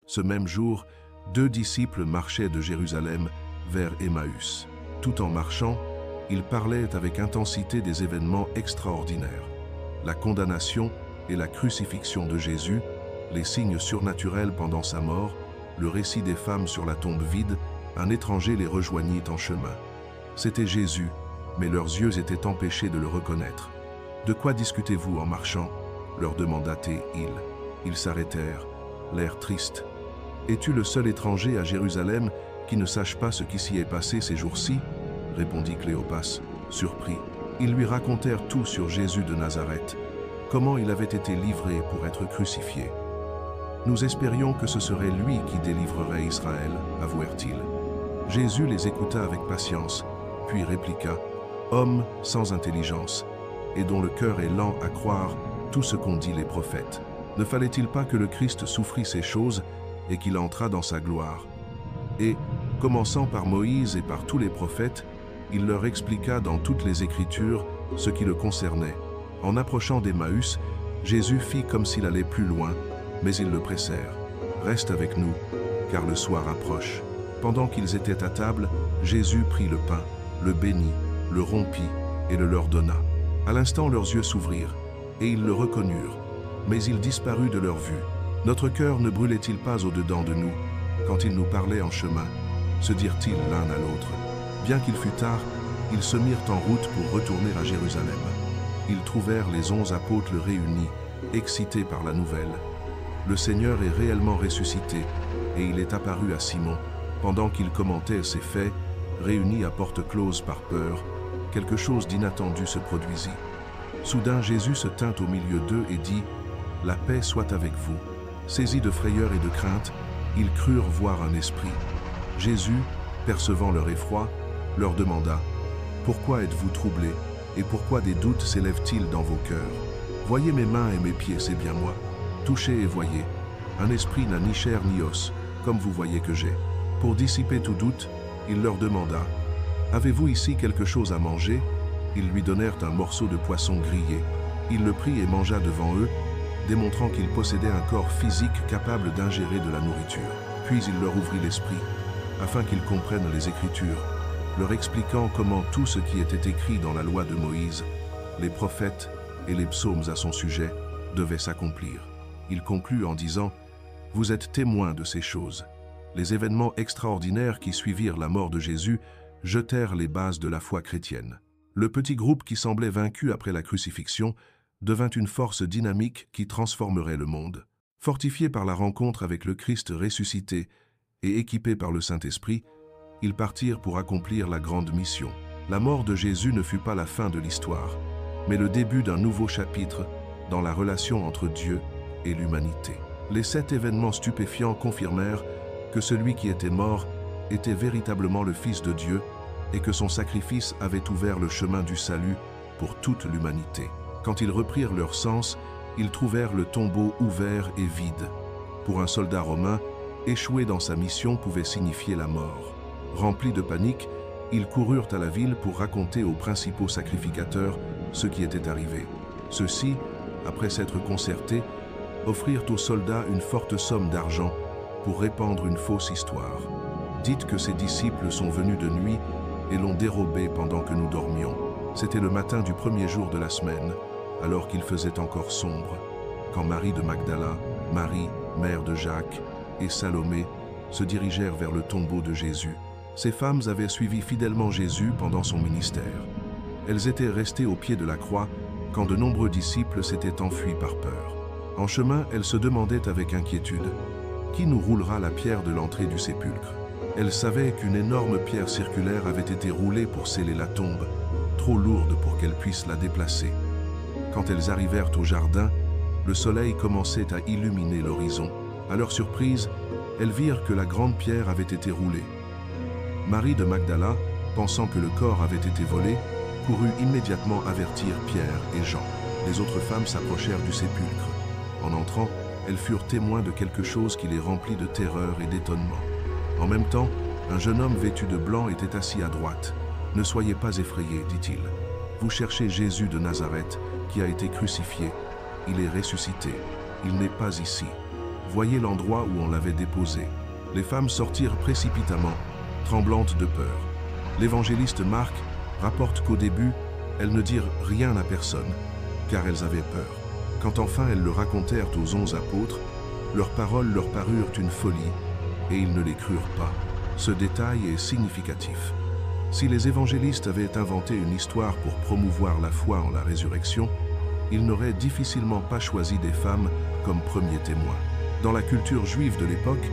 Ce même jour, 2 disciples marchaient de Jérusalem vers Emmaüs. Tout en marchant, ils parlaient avec intensité des événements extraordinaires. La condamnation et la crucifixion de Jésus, les signes surnaturels pendant sa mort, le récit des femmes sur la tombe vide, un étranger les rejoignit en chemin. C'était Jésus, mais leurs yeux étaient empêchés de le reconnaître. « De quoi discutez-vous en marchant ?» leur demanda-t-il. Ils s'arrêtèrent, l'air triste. « Es-tu le seul étranger à Jérusalem qui ne sache pas ce qui s'y est passé ces jours-ci » répondit Cléopas, surpris. Ils lui racontèrent tout sur Jésus de Nazareth, comment il avait été livré pour être crucifié. « Nous espérions que ce serait lui qui délivrerait Israël, avouèrent-ils. Jésus les écouta avec patience, puis répliqua, « Homme sans intelligence, et dont le cœur est lent à croire tout ce qu'ont dit les prophètes. Ne fallait-il pas que le Christ souffrit ces choses et qu'il entrât dans sa gloire ?» Et, commençant par Moïse et par tous les prophètes, il leur expliqua dans toutes les Écritures ce qui le concernait. En approchant d'Emmaüs, Jésus fit comme s'il allait plus loin, mais ils le pressèrent. « Reste avec nous, car le soir approche. » Pendant qu'ils étaient à table, Jésus prit le pain, le bénit, le rompit et le leur donna. À l'instant, leurs yeux s'ouvrirent, et ils le reconnurent, mais il disparut de leur vue. Notre cœur ne brûlait-il pas au-dedans de nous, quand il nous parlait en chemin, se dirent-ils l'un à l'autre. Bien qu'il fût tard, ils se mirent en route pour retourner à Jérusalem. Ils trouvèrent les 11 apôtres réunis, excités par la nouvelle. Le Seigneur est réellement ressuscité, et il est apparu à Simon. Pendant qu'il commentait ces faits, réunis à porte close par peur, quelque chose d'inattendu se produisit. Soudain, Jésus se tint au milieu d'eux et dit « La paix soit avec vous ». Saisis de frayeur et de crainte, ils crurent voir un esprit. Jésus, percevant leur effroi, leur demanda « Pourquoi êtes-vous troublés, et pourquoi des doutes s'élèvent-ils dans vos cœurs? Voyez mes mains et mes pieds, c'est bien moi. Touchez et voyez. Un esprit n'a ni chair ni os, comme vous voyez que j'ai. » Pour dissiper tout doute, il leur demanda « Avez-vous ici quelque chose à manger ?» Ils lui donnèrent un morceau de poisson grillé. Il le prit et mangea devant eux, démontrant qu'il possédait un corps physique capable d'ingérer de la nourriture. Puis il leur ouvrit l'esprit, afin qu'ils comprennent les Écritures, leur expliquant comment tout ce qui était écrit dans la loi de Moïse, les prophètes et les psaumes à son sujet, devait s'accomplir. Il conclut en disant « Vous êtes témoins de ces choses. » Les événements extraordinaires qui suivirent la mort de Jésus jetèrent les bases de la foi chrétienne. Le petit groupe qui semblait vaincu après la crucifixion devint une force dynamique qui transformerait le monde. Fortifiés par la rencontre avec le Christ ressuscité et équipés par le Saint-Esprit, ils partirent pour accomplir la grande mission. La mort de Jésus ne fut pas la fin de l'histoire, mais le début d'un nouveau chapitre dans la relation entre Dieu et l'humanité. Les 7 événements stupéfiants confirmèrent que celui qui était mort était véritablement le Fils de Dieu et que son sacrifice avait ouvert le chemin du salut pour toute l'humanité. Quand ils reprirent leur sens, ils trouvèrent le tombeau ouvert et vide. Pour un soldat romain, échouer dans sa mission pouvait signifier la mort. Remplis de panique, ils coururent à la ville pour raconter aux principaux sacrificateurs ce qui était arrivé. Ceux-ci, après s'être concertés, offrirent aux soldats une forte somme d'argent pour répandre une fausse histoire. Dites que ses disciples sont venus de nuit et l'ont dérobé pendant que nous dormions. C'était le matin du premier jour de la semaine, alors qu'il faisait encore sombre, quand Marie de Magdala, Marie, mère de Jacques, et Salomé se dirigèrent vers le tombeau de Jésus. Ces femmes avaient suivi fidèlement Jésus pendant son ministère. Elles étaient restées au pied de la croix quand de nombreux disciples s'étaient enfuis par peur. En chemin, elles se demandaient avec inquiétude « Qui nous roulera la pierre de l'entrée du sépulcre ?» Elles savaient qu'une énorme pierre circulaire avait été roulée pour sceller la tombe, trop lourde pour qu'elles puissent la déplacer. Quand elles arrivèrent au jardin, le soleil commençait à illuminer l'horizon. À leur surprise, elles virent que la grande pierre avait été roulée. Marie de Magdala, pensant que le corps avait été volé, courut immédiatement avertir Pierre et Jean. Les autres femmes s'approchèrent du sépulcre. En entrant, elles furent témoins de quelque chose qui les remplit de terreur et d'étonnement. En même temps, un jeune homme vêtu de blanc était assis à droite. « Ne soyez pas effrayés, dit-il. Vous cherchez Jésus de Nazareth, qui a été crucifié. Il est ressuscité. Il n'est pas ici. voyez l'endroit où on l'avait déposé. Les femmes sortirent précipitamment, tremblantes de peur. L'évangéliste Marc rapporte qu'au début, elles ne dirent rien à personne, car elles avaient peur. Quand enfin elles le racontèrent aux 11 apôtres, leurs paroles leur parurent une folie, et ils ne les crurent pas. Ce détail est significatif. Si les évangélistes avaient inventé une histoire pour promouvoir la foi en la résurrection, ils n'auraient difficilement pas choisi des femmes comme premiers témoins. Dans la culture juive de l'époque,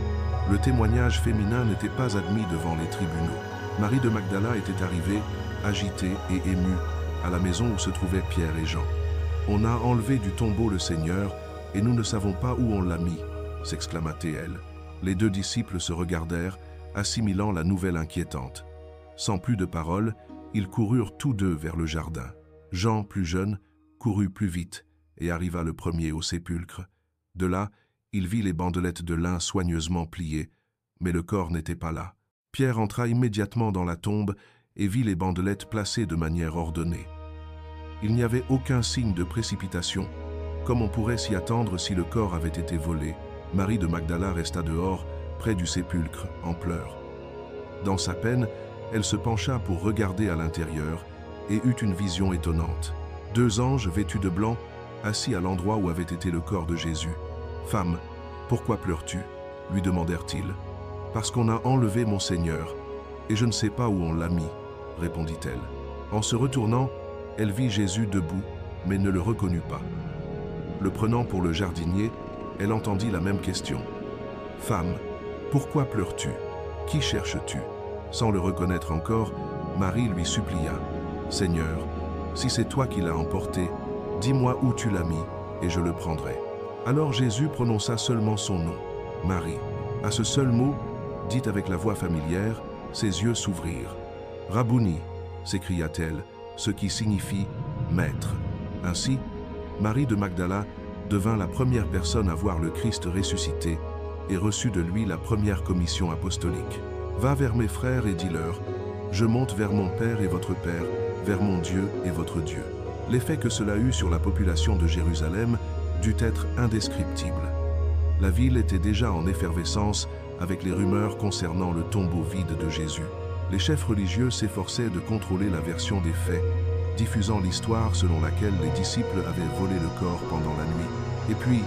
le témoignage féminin n'était pas admis devant les tribunaux. Marie de Magdala était arrivée, agitée et émue, à la maison où se trouvaient Pierre et Jean. « On a enlevé du tombeau le Seigneur, et nous ne savons pas où on l'a mis », s'exclama-t-elle. Les deux disciples se regardèrent, assimilant la nouvelle inquiétante. Sans plus de paroles, ils coururent tous deux vers le jardin. Jean, plus jeune, courut plus vite et arriva le premier au sépulcre. De là, il vit les bandelettes de lin soigneusement pliées, mais le corps n'était pas là. Pierre entra immédiatement dans la tombe et vit les bandelettes placées de manière ordonnée. Il n'y avait aucun signe de précipitation, comme on pourrait s'y attendre si le corps avait été volé. Marie de Magdala resta dehors, près du sépulcre, en pleurs. Dans sa peine, elle se pencha pour regarder à l'intérieur et eut une vision étonnante. 2 anges vêtus de blanc, assis à l'endroit où avait été le corps de Jésus. « Femme, pourquoi pleures-tu » lui demandèrent-ils. « Parce qu'on a enlevé mon Seigneur, et je ne sais pas où on l'a mis, » répondit-elle. En se retournant, elle vit Jésus debout, mais ne le reconnut pas. Le prenant pour le jardinier, elle entendit la même question. « Femme, pourquoi pleures-tu? Qui cherches-tu » Sans le reconnaître encore, Marie lui supplia. « Seigneur, si c'est toi qui l'as emporté, dis-moi où tu l'as mis, et je le prendrai. » Alors Jésus prononça seulement son nom, Marie. À ce seul mot, dit avec la voix familière, ses yeux s'ouvrirent. « Rabouni » s'écria-t-elle, ce qui signifie « maître ». Ainsi, Marie de Magdala devint la première personne à voir le Christ ressuscité et reçut de lui la première commission apostolique. « Va vers mes frères et dis-leur, je monte vers mon Père et votre Père, vers mon Dieu et votre Dieu. » L'effet que cela eut sur la population de Jérusalem dut être indescriptible. La ville était déjà en effervescence avec les rumeurs concernant le tombeau vide de Jésus. Les chefs religieux s'efforçaient de contrôler la version des faits, diffusant l'histoire selon laquelle les disciples avaient volé le corps pendant la nuit. Et puis,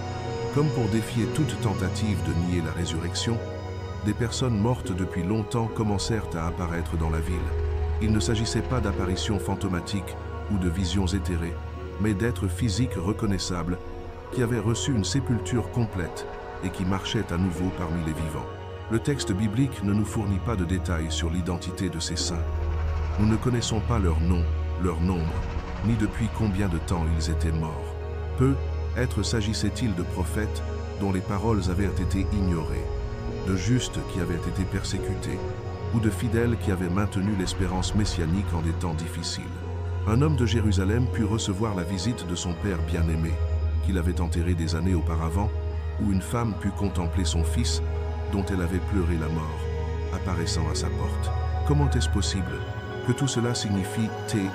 comme pour défier toute tentative de nier la résurrection, des personnes mortes depuis longtemps commencèrent à apparaître dans la ville. Il ne s'agissait pas d'apparitions fantomatiques ou de visions éthérées, mais d'êtres physiques reconnaissables qui avaient reçu une sépulture complète et qui marchaient à nouveau parmi les vivants. Le texte biblique ne nous fournit pas de détails sur l'identité de ces saints. Nous ne connaissons pas leur nom, leur nombre, ni depuis combien de temps ils étaient morts. Peut-être s'agissait-il de prophètes dont les paroles avaient été ignorées, de justes qui avaient été persécutés, ou de fidèles qui avaient maintenu l'espérance messianique en des temps difficiles. Un homme de Jérusalem put recevoir la visite de son père bien-aimé, qu'il avait enterré des années auparavant, ou une femme put contempler son fils, dont elle avait pleuré la mort, apparaissant à sa porte. Comment est-ce possible que tout cela signifie « Téil » ?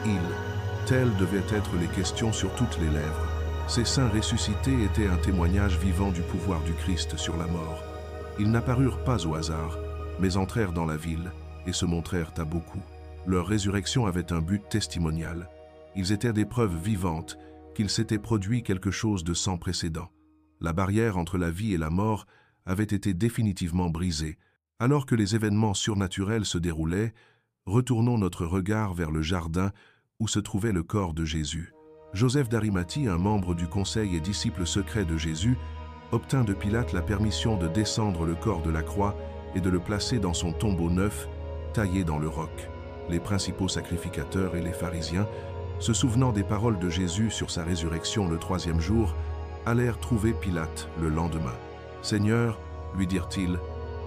Telles devaient être les questions sur toutes les lèvres. Ces saints ressuscités étaient un témoignage vivant du pouvoir du Christ sur la mort. Ils n'apparurent pas au hasard, mais entrèrent dans la ville et se montrèrent à beaucoup. Leur résurrection avait un but testimonial. Ils étaient des preuves vivantes qu'il s'était produit quelque chose de sans précédent. La barrière entre la vie et la mort avait été définitivement brisée. Alors que les événements surnaturels se déroulaient, retournons notre regard vers le jardin où se trouvait le corps de Jésus. Joseph d'Arimathie, un membre du conseil et disciple secret de Jésus, obtint de Pilate la permission de descendre le corps de la croix et de le placer dans son tombeau neuf, taillé dans le roc. Les principaux sacrificateurs et les pharisiens, se souvenant des paroles de Jésus sur sa résurrection le 3e jour, allèrent trouver Pilate le lendemain. « Seigneur, lui dirent-ils,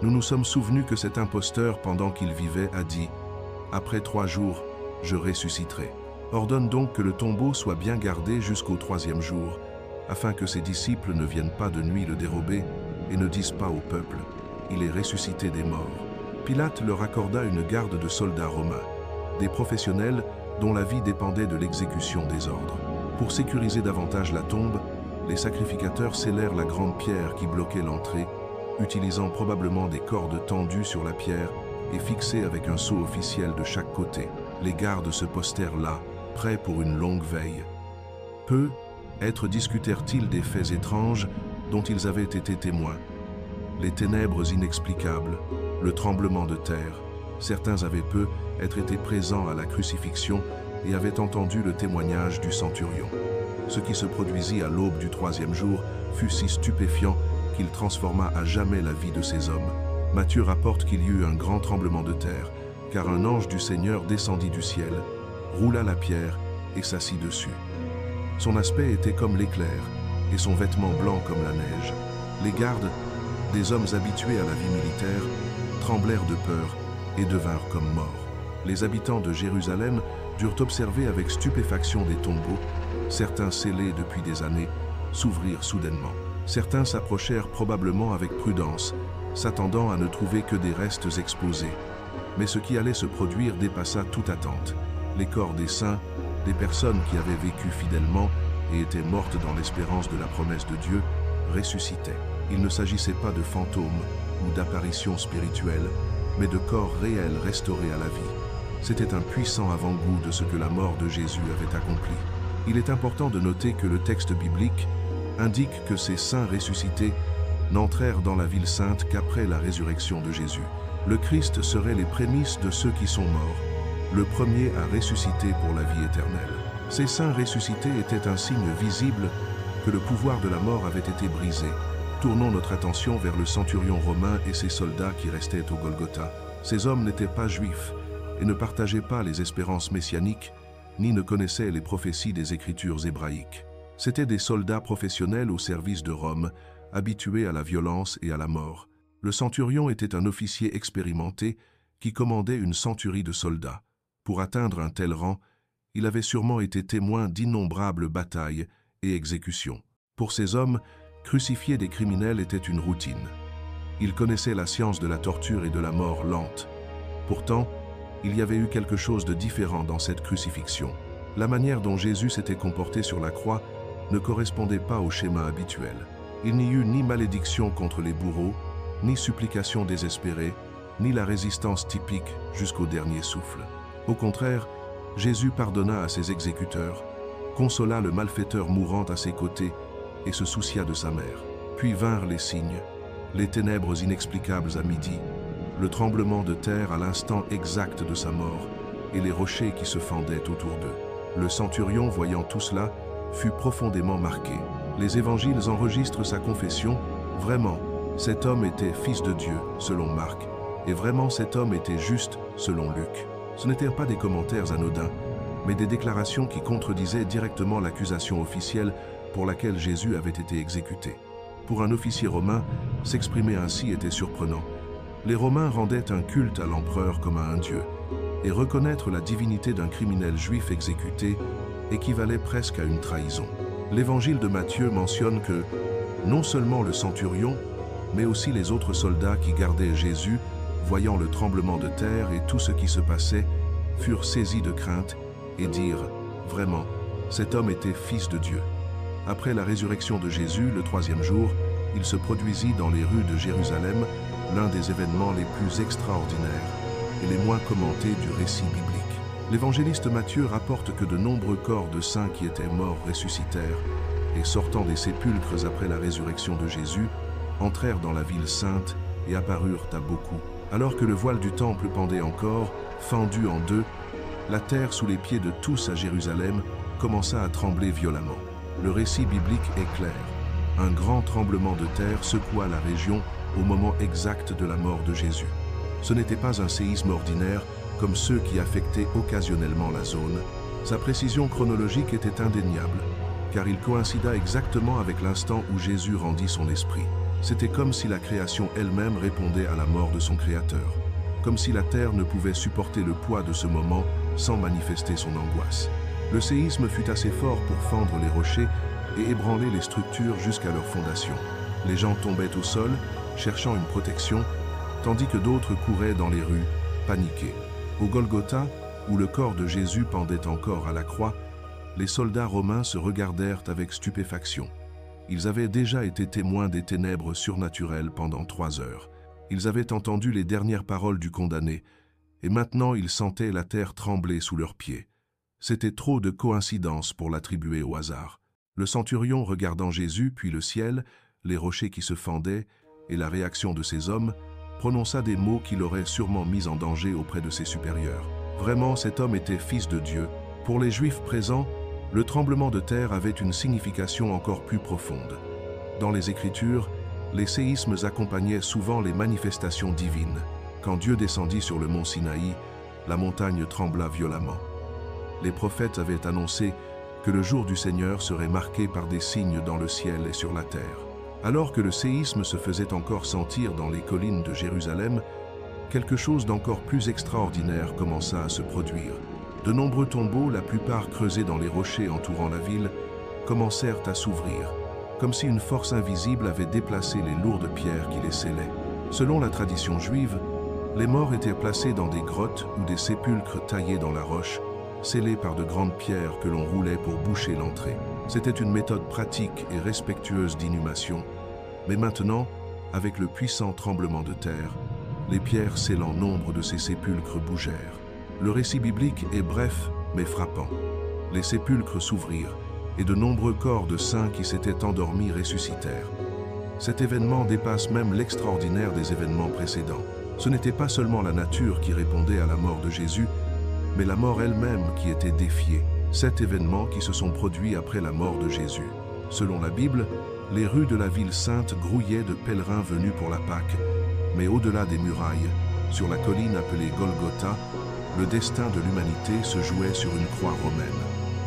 nous nous sommes souvenus que cet imposteur, pendant qu'il vivait, a dit « Après 3 jours, je ressusciterai. Ordonne donc que le tombeau soit bien gardé jusqu'au 3e jour, afin que ses disciples ne viennent pas de nuit le dérober et ne disent pas au peuple « Il est ressuscité des morts ». Pilate leur accorda une garde de soldats romains, des professionnels dont la vie dépendait de l'exécution des ordres. Pour sécuriser davantage la tombe, les sacrificateurs scellèrent la grande pierre qui bloquait l'entrée, utilisant probablement des cordes tendues sur la pierre et fixées avec un sceau officiel de chaque côté. Les gardes se postèrent là, prêts pour une longue veille. Peu, êtres discutèrent-ils des faits étranges dont ils avaient été témoins. Les ténèbres inexplicables, le tremblement de terre. Certains avaient peu être été présents à la crucifixion et avaient entendu le témoignage du centurion. Ce qui se produisit à l'aube du troisième jour fut si stupéfiant qu'il transforma à jamais la vie de ces hommes. Matthieu rapporte qu'il y eut un grand tremblement de terre, car un ange du Seigneur descendit du ciel, roula la pierre et s'assit dessus. Son aspect était comme l'éclair, et son vêtement blanc comme la neige. Les gardes, des hommes habitués à la vie militaire, tremblèrent de peur et devinrent comme morts. Les habitants de Jérusalem durent observer avec stupéfaction des tombeaux, certains scellés depuis des années, s'ouvrir soudainement. Certains s'approchèrent probablement avec prudence, s'attendant à ne trouver que des restes exposés. Mais ce qui allait se produire dépassa toute attente. Les corps des saints, des personnes qui avaient vécu fidèlement et étaient mortes dans l'espérance de la promesse de Dieu, ressuscitaient. Il ne s'agissait pas de fantômes ou d'apparitions spirituelles, mais de corps réels restaurés à la vie. C'était un puissant avant-goût de ce que la mort de Jésus avait accompli. Il est important de noter que le texte biblique indique que ces saints ressuscités n'entrèrent dans la ville sainte qu'après la résurrection de Jésus. Le Christ serait les prémices de ceux qui sont morts, le premier à ressusciter pour la vie éternelle. Ces saints ressuscités étaient un signe visible que le pouvoir de la mort avait été brisé. Tournons notre attention vers le centurion romain et ses soldats qui restaient au Golgotha. Ces hommes n'étaient pas juifs et ne partageaient pas les espérances messianiques, ni ne connaissaient les prophéties des Écritures hébraïques. C'étaient des soldats professionnels au service de Rome, habitués à la violence et à la mort. Le centurion était un officier expérimenté qui commandait une centurie de soldats. Pour atteindre un tel rang, il avait sûrement été témoin d'innombrables batailles et exécutions. Pour ces hommes, crucifier des criminels était une routine. Ils connaissaient la science de la torture et de la mort lente. Pourtant, il y avait eu quelque chose de différent dans cette crucifixion. La manière dont Jésus s'était comporté sur la croix ne correspondait pas au schéma habituel. Il n'y eut ni malédiction contre les bourreaux, ni supplication désespérée, ni la résistance typique jusqu'au dernier souffle. Au contraire, Jésus pardonna à ses exécuteurs, consola le malfaiteur mourant à ses côtés et se soucia de sa mère. Puis vinrent les signes, les ténèbres inexplicables à midi, le tremblement de terre à l'instant exact de sa mort et les rochers qui se fendaient autour d'eux. Le centurion, voyant tout cela, fut profondément marqué. Les évangiles enregistrent sa confession. Vraiment, cet homme était fils de Dieu, selon Marc, et vraiment cet homme était juste, selon Luc. Ce n'étaient pas des commentaires anodins, mais des déclarations qui contredisaient directement l'accusation officielle pour laquelle Jésus avait été exécuté. Pour un officier romain, s'exprimer ainsi était surprenant. Les Romains rendaient un culte à l'empereur comme à un dieu, et reconnaître la divinité d'un criminel juif exécuté équivalait presque à une trahison. L'évangile de Matthieu mentionne que non seulement le centurion, mais aussi les autres soldats qui gardaient Jésus, voyant le tremblement de terre et tout ce qui se passait, furent saisis de crainte et dirent « Vraiment, cet homme était fils de Dieu ». Après la résurrection de Jésus, le troisième jour, il se produisit dans les rues de Jérusalem l'un des événements les plus extraordinaires et les moins commentés du récit biblique. L'évangéliste Matthieu rapporte que de nombreux corps de saints qui étaient morts ressuscitèrent et, sortant des sépulcres après la résurrection de Jésus, entrèrent dans la ville sainte et apparurent à beaucoup. Alors que le voile du temple pendait encore, fendu en deux, la terre sous les pieds de tous à Jérusalem commença à trembler violemment. Le récit biblique est clair. Un grand tremblement de terre secoua la région au moment exact de la mort de Jésus. Ce n'était pas un séisme ordinaire comme ceux qui affectaient occasionnellement la zone. Sa précision chronologique était indéniable, car il coïncida exactement avec l'instant où Jésus rendit son esprit. C'était comme si la création elle-même répondait à la mort de son Créateur, comme si la terre ne pouvait supporter le poids de ce moment sans manifester son angoisse. Le séisme fut assez fort pour fendre les rochers et ébranler les structures jusqu'à leur fondation. Les gens tombaient au sol, cherchant une protection, tandis que d'autres couraient dans les rues, paniqués. Au Golgotha, où le corps de Jésus pendait encore à la croix, les soldats romains se regardèrent avec stupéfaction. Ils avaient déjà été témoins des ténèbres surnaturelles pendant 3 heures. Ils avaient entendu les dernières paroles du condamné, et maintenant ils sentaient la terre trembler sous leurs pieds. C'était trop de coïncidences pour l'attribuer au hasard. Le centurion, regardant Jésus, puis le ciel, les rochers qui se fendaient, et la réaction de ces hommes, prononça des mots qui l'auraient sûrement mis en danger auprès de ses supérieurs. Vraiment, cet homme était fils de Dieu. Pour les Juifs présents, le tremblement de terre avait une signification encore plus profonde. Dans les Écritures, les séismes accompagnaient souvent les manifestations divines. Quand Dieu descendit sur le mont Sinaï, la montagne trembla violemment. Les prophètes avaient annoncé que le jour du Seigneur serait marqué par des signes dans le ciel et sur la terre. Alors que le séisme se faisait encore sentir dans les collines de Jérusalem, quelque chose d'encore plus extraordinaire commença à se produire. De nombreux tombeaux, la plupart creusés dans les rochers entourant la ville, commencèrent à s'ouvrir, comme si une force invisible avait déplacé les lourdes pierres qui les scellaient. Selon la tradition juive, les morts étaient placés dans des grottes ou des sépulcres taillés dans la roche, scellés par de grandes pierres que l'on roulait pour boucher l'entrée. C'était une méthode pratique et respectueuse d'inhumation. Mais maintenant, avec le puissant tremblement de terre, les pierres scellant nombre de ces sépulcres bougèrent. Le récit biblique est bref mais frappant. Les sépulcres s'ouvrirent et de nombreux corps de saints qui s'étaient endormis ressuscitèrent. Cet événement dépasse même l'extraordinaire des événements précédents. Ce n'était pas seulement la nature qui répondait à la mort de Jésus, mais la mort elle-même qui était défiée. 7 événements qui se sont produits après la mort de Jésus. Selon la Bible, les rues de la ville sainte grouillaient de pèlerins venus pour la Pâque, mais au-delà des murailles, sur la colline appelée Golgotha, le destin de l'humanité se jouait sur une croix romaine.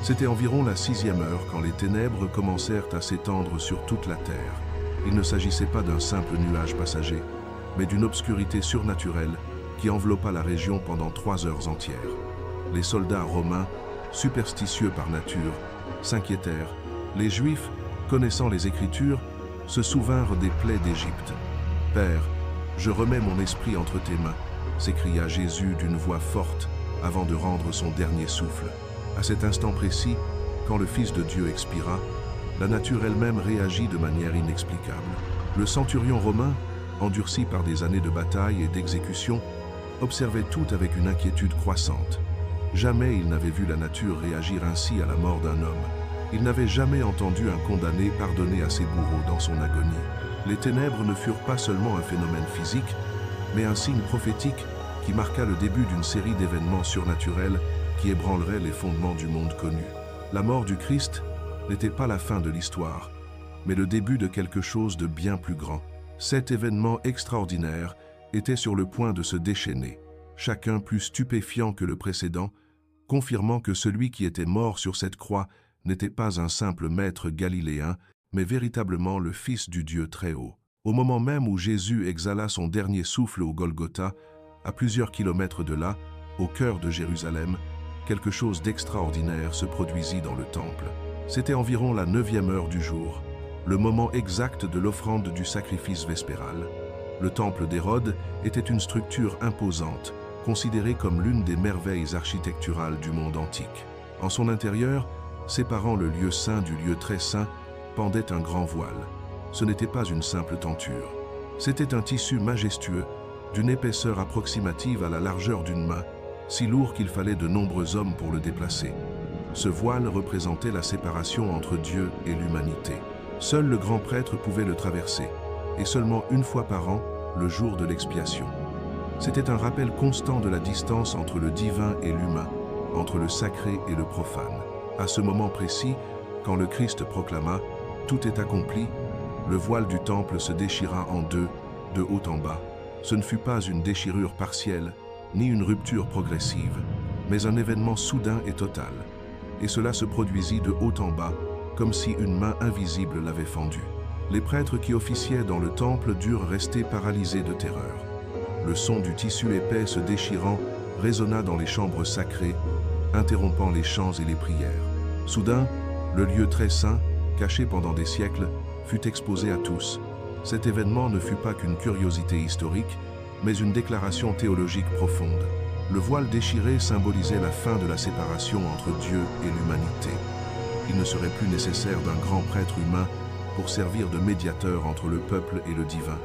C'était environ la 6e heure quand les ténèbres commencèrent à s'étendre sur toute la terre. Il ne s'agissait pas d'un simple nuage passager, mais d'une obscurité surnaturelle qui enveloppa la région pendant 3 heures entières. Les soldats romains, superstitieux par nature, s'inquiétèrent. Les Juifs, connaissant les Écritures, se souvinrent des plaies d'Égypte. « Père, je remets mon esprit entre tes mains », s'écria Jésus d'une voix forte avant de rendre son dernier souffle. À cet instant précis, quand le Fils de Dieu expira, la nature elle-même réagit de manière inexplicable. Le centurion romain, endurci par des années de bataille et d'exécution, observait tout avec une inquiétude croissante. Jamais il n'avait vu la nature réagir ainsi à la mort d'un homme. Il n'avait jamais entendu un condamné pardonner à ses bourreaux dans son agonie. Les ténèbres ne furent pas seulement un phénomène physique, mais un signe prophétique qui marqua le début d'une série d'événements surnaturels qui ébranleraient les fondements du monde connu. La mort du Christ n'était pas la fin de l'histoire, mais le début de quelque chose de bien plus grand. 7 événements extraordinaires étaient sur le point de se déchaîner, chacun plus stupéfiant que le précédent, confirmant que celui qui était mort sur cette croix n'était pas un simple maître galiléen, mais véritablement le Fils du Dieu très haut. Au moment même où Jésus exhala son dernier souffle au Golgotha, à plusieurs kilomètres de là, au cœur de Jérusalem, quelque chose d'extraordinaire se produisit dans le temple. C'était environ la 9e heure du jour, le moment exact de l'offrande du sacrifice vespéral. Le temple d'Hérode était une structure imposante, considérée comme l'une des merveilles architecturales du monde antique. En son intérieur, séparant le lieu saint du lieu très saint, pendait un grand voile. Ce n'était pas une simple tenture. C'était un tissu majestueux, d'une épaisseur approximative à la largeur d'une main, si lourd qu'il fallait de nombreux hommes pour le déplacer. Ce voile représentait la séparation entre Dieu et l'humanité. Seul le grand prêtre pouvait le traverser, et seulement une fois par an, le jour de l'expiation. C'était un rappel constant de la distance entre le divin et l'humain, entre le sacré et le profane. À ce moment précis, quand le Christ proclama « Tout est accompli », le voile du temple se déchira en deux, de haut en bas. Ce ne fut pas une déchirure partielle, ni une rupture progressive, mais un événement soudain et total. Et cela se produisit de haut en bas, comme si une main invisible l'avait fendu. Les prêtres qui officiaient dans le temple durent rester paralysés de terreur. Le son du tissu épais se déchirant résonna dans les chambres sacrées, interrompant les chants et les prières. Soudain, le lieu très saint, caché pendant des siècles, fut exposé à tous. Cet événement ne fut pas qu'une curiosité historique, mais une déclaration théologique profonde. Le voile déchiré symbolisait la fin de la séparation entre Dieu et l'humanité. Il ne serait plus nécessaire d'un grand prêtre humain pour servir de médiateur entre le peuple et le divin.